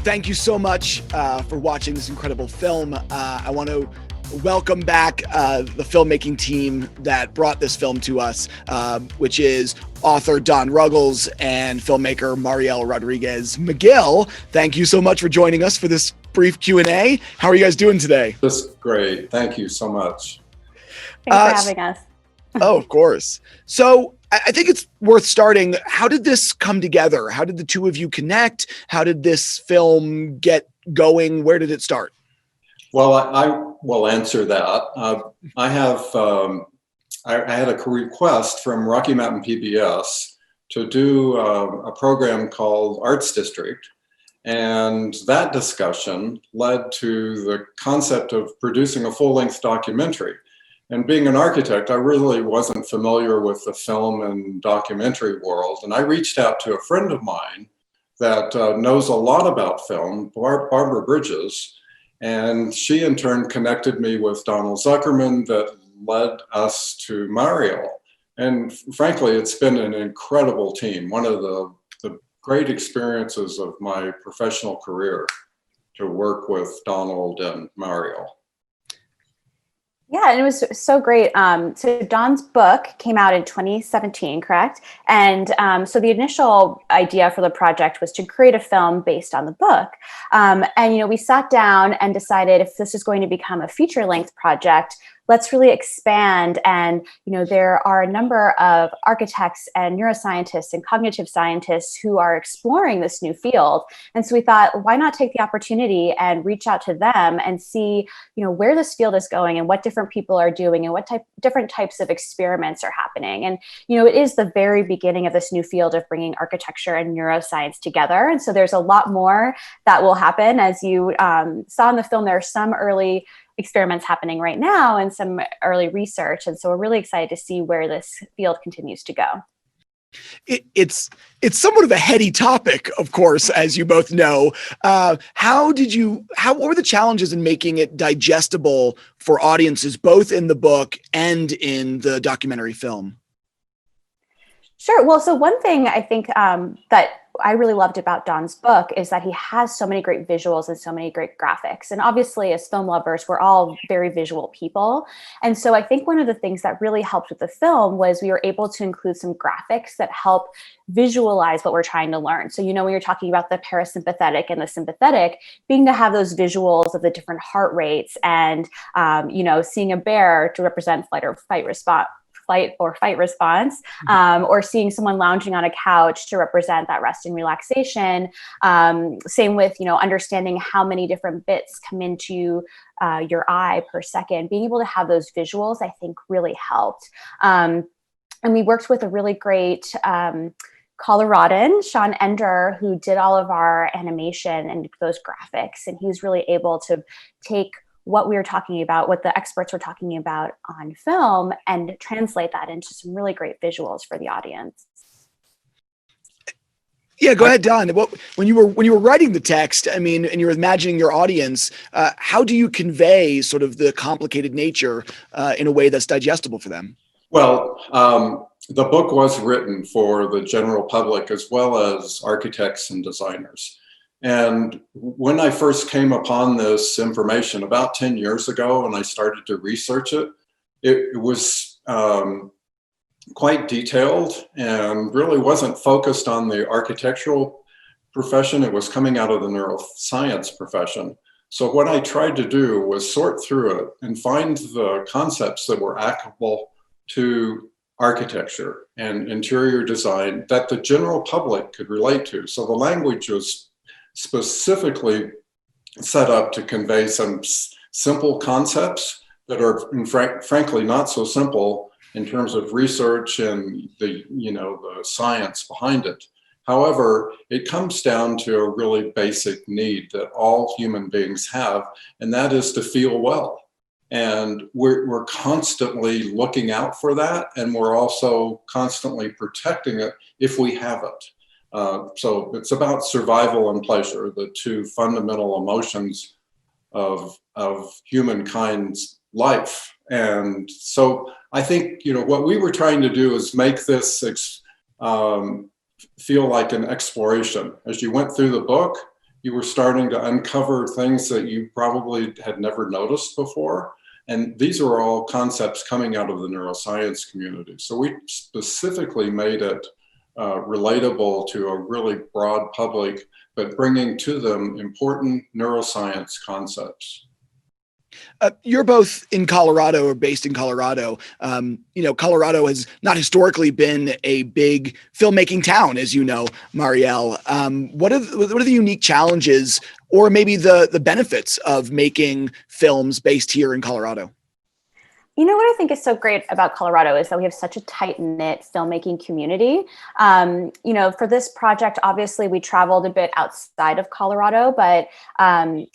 thank you so much for watching this incredible film. I want to welcome back the filmmaking team that brought this film to us, which is author Don Ruggles and filmmaker Mariel Rodriguez McGill. Thank you so much for joining us for this brief Q&A. How are you guys doing today? Just great. Thank you so much. Thanks for having us. Oh, of course. So I think it's worth starting. How did this come together? How did the two of you connect? How did this film get going? Where did it start? Well, I will answer that. I had a request from Rocky Mountain PBS to do a program called Arts District. And that discussion led to the concept of producing a full-length documentary. And being an architect, I really wasn't familiar with the film and documentary world. And I reached out to a friend of mine that knows a lot about film, Barbara Bridges. And she in turn connected me with Donald Zuckerman that led us to Mariel. And frankly, it's been an incredible team. One of the great experiences of my professional career to work with Donald and Mariel. Yeah, and it was so great. So Don's book came out in 2017, correct? And so the initial idea for the project was to create a film based on the book. And, we sat down and decided if this is going to become a feature-length project, let's really expand. And, there are a number of architects and neuroscientists and cognitive scientists who are exploring this new field. And so we thought, why not take the opportunity and reach out to them and see, where this field is going and what different people are doing and what different types of experiments are happening. And, it is the very beginning of this new field of bringing architecture and neuroscience together. And so there's a lot more that will happen. As you saw in the film, there are some early experiments happening right now and some early research. And so we're really excited to see where this field continues to go. It's somewhat of a heady topic, of course, as you both know. What were the challenges in making it digestible for audiences, both in the book and in the documentary film? Sure. Well, so one thing I think that I really loved about Don's book is that he has so many great visuals and so many great graphics. And obviously, as film lovers, we're all very visual people. And so I think one of the things that really helped with the film was we were able to include some graphics that help visualize what we're trying to learn. So, when you're talking about the parasympathetic and the sympathetic, being to have those visuals of the different heart rates and, seeing a bear to represent flight or fight response, or seeing someone lounging on a couch to represent that rest and relaxation. Same with, understanding how many different bits come into your eye per second. Being able to have those visuals, I think, really helped. And we worked with a really great Coloradan, Sean Ender, who did all of our animation and those graphics. And he was really able to take what we were talking about, what the experts were talking about on film, and translate that into some really great visuals for the audience. Yeah, go ahead, Don. When you were writing the text, and you're imagining your audience, how do you convey sort of the complicated nature in a way that's digestible for them? Well, the book was written for the general public as well as architects and designers. And when I first came upon this information about 10 years ago and I started to research it, it was quite detailed and really wasn't focused on the architectural profession. It was coming out of the neuroscience profession. So what I tried to do was sort through it and find the concepts that were applicable to architecture and interior design that the general public could relate to. So the language was specifically set up to convey some simple concepts that are frankly not so simple in terms of research and the science behind it. However, it comes down to a really basic need that all human beings have, and that is to feel well. And we're constantly looking out for that, and we're also constantly protecting it if we have it. So it's about survival and pleasure, the two fundamental emotions of humankind's life. And so I think, what we were trying to do is make this feel like an exploration. As you went through the book, you were starting to uncover things that you probably had never noticed before. And these are all concepts coming out of the neuroscience community. So we specifically made it relatable to a really broad public, but bringing to them important neuroscience concepts. You're both in Colorado or based in Colorado. Colorado has not historically been a big filmmaking town, as you know, Marielle. What are the unique challenges or maybe the benefits of making films based here in Colorado? You know what I think is so great about Colorado is that we have such a tight-knit filmmaking community. For this project, obviously we traveled a bit outside of Colorado, but I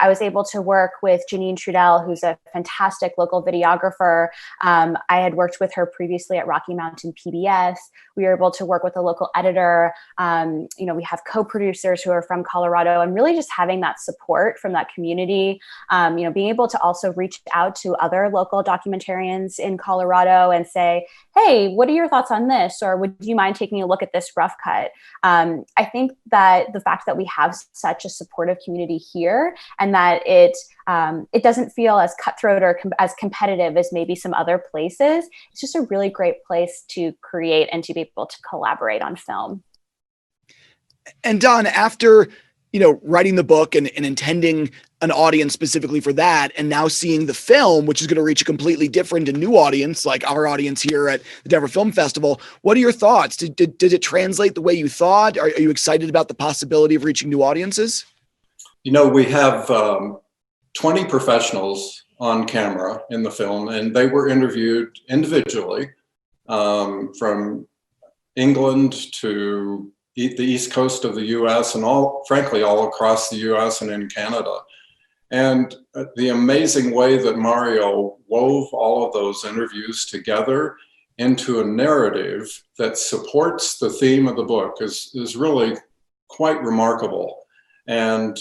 was able to work with Janine Trudell, who's a fantastic local videographer. I had worked with her previously at Rocky Mountain PBS. We were able to work with a local editor. We have co-producers who are from Colorado, and really just having that support from that community. Being able to also reach out to other local documentarians in Colorado and say, hey, what are your thoughts on this? Or would you mind taking a look at this rough cut? I think that the fact that we have such a supportive community here and that it doesn't feel as cutthroat or as competitive as maybe some other places, it's just a really great place to create and to be able to collaborate on film. And Don, after writing the book and intending an audience specifically for that, and now seeing the film, which is going to reach a completely different and new audience, like our audience here at the Denver Film Festival, what are your thoughts? Did it translate the way you thought? Are you excited about the possibility of reaching new audiences? We have 20 professionals on camera in the film, and they were interviewed individually from England to the East Coast of the US and frankly, all across the US and in Canada. And the amazing way that Mario wove all of those interviews together into a narrative that supports the theme of the book is really quite remarkable. And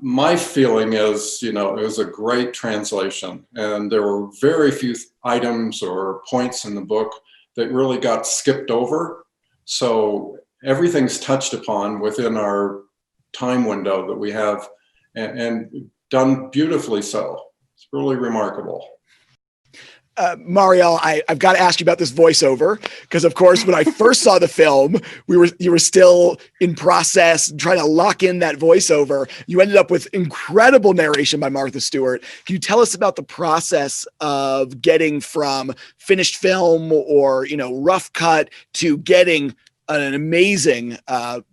my feeling is, it was a great translation, and there were very few items or points in the book that really got skipped over. So everything's touched upon within our time window that we have, and done beautifully so. It's really remarkable. Marielle, I've got to ask you about this voiceover, because of course, when I first saw the film, you were still in process trying to lock in that voiceover. You ended up with incredible narration by Martha Stewart. Can you tell us about the process of getting from finished film or rough cut to getting an amazing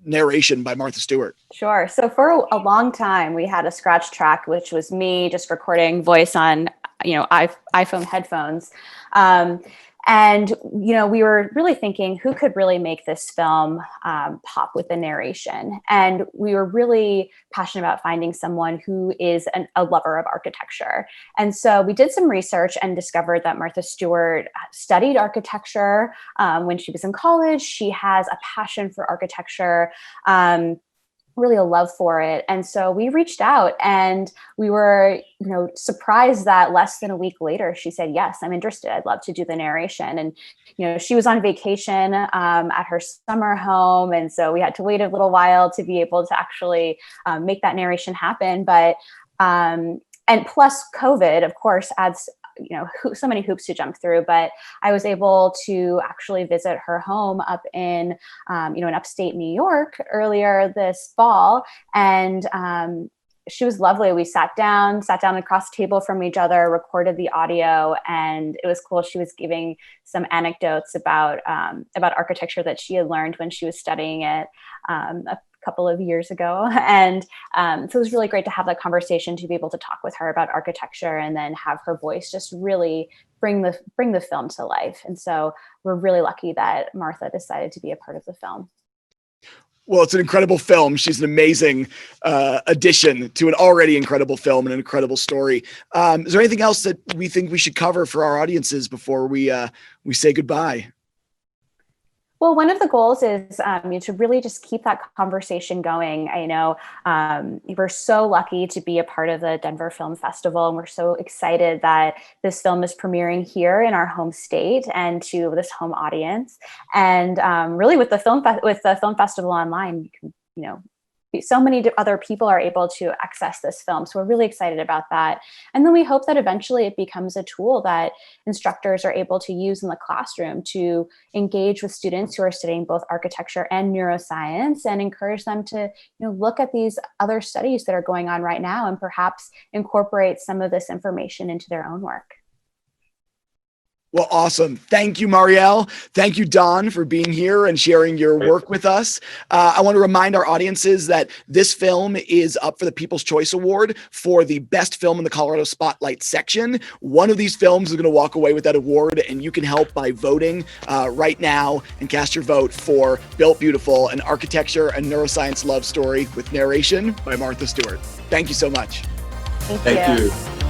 narration by Martha Stewart? Sure. So for a long time, we had a scratch track, which was me just recording voice on iPhone headphones. We were really thinking, who could really make this film pop with the narration? And we were really passionate about finding someone who is a lover of architecture. And so we did some research and discovered that Martha Stewart studied architecture when she was in college. She has a passion for architecture. Really a love for it. And so we reached out, and we were, surprised that less than a week later, she said, yes, I'm interested. I'd love to do the narration. And, she was on vacation at her summer home. And so we had to wait a little while to be able to actually make that narration happen. But, and plus COVID, of course, adds so many hoops to jump through, but I was able to actually visit her home up in, in upstate New York earlier this fall. And she was lovely. We sat down across the table from each other, recorded the audio, and it was cool. She was giving some anecdotes about architecture that she had learned when she was studying it a couple of years ago. And so it was really great to have that conversation, to be able to talk with her about architecture and then have her voice just really bring the film to life. And so we're really lucky that Martha decided to be a part of the film. Well, it's an incredible film. She's an amazing addition to an already incredible film and an incredible story. Is there anything else that we think we should cover for our audiences before we say goodbye? Well, one of the goals is to really just keep that conversation going. I know we're so lucky to be a part of the Denver Film Festival, and we're so excited that this film is premiering here in our home state and to this home audience. And really, with the film festival online, you can so many other people are able to access this film. So we're really excited about that. And then we hope that eventually it becomes a tool that instructors are able to use in the classroom to engage with students who are studying both architecture and neuroscience, and encourage them to look at these other studies that are going on right now and perhaps incorporate some of this information into their own work. Well, awesome. Thank you, Marielle. Thank you, Don, for being here and sharing your work with us. I want to remind our audiences that this film is up for the People's Choice Award for the best film in the Colorado Spotlight section. One of these films is going to walk away with that award, and you can help by voting right now and cast your vote for Built Beautiful, an architecture and neuroscience love story with narration by Martha Stewart. Thank you so much. Thank you.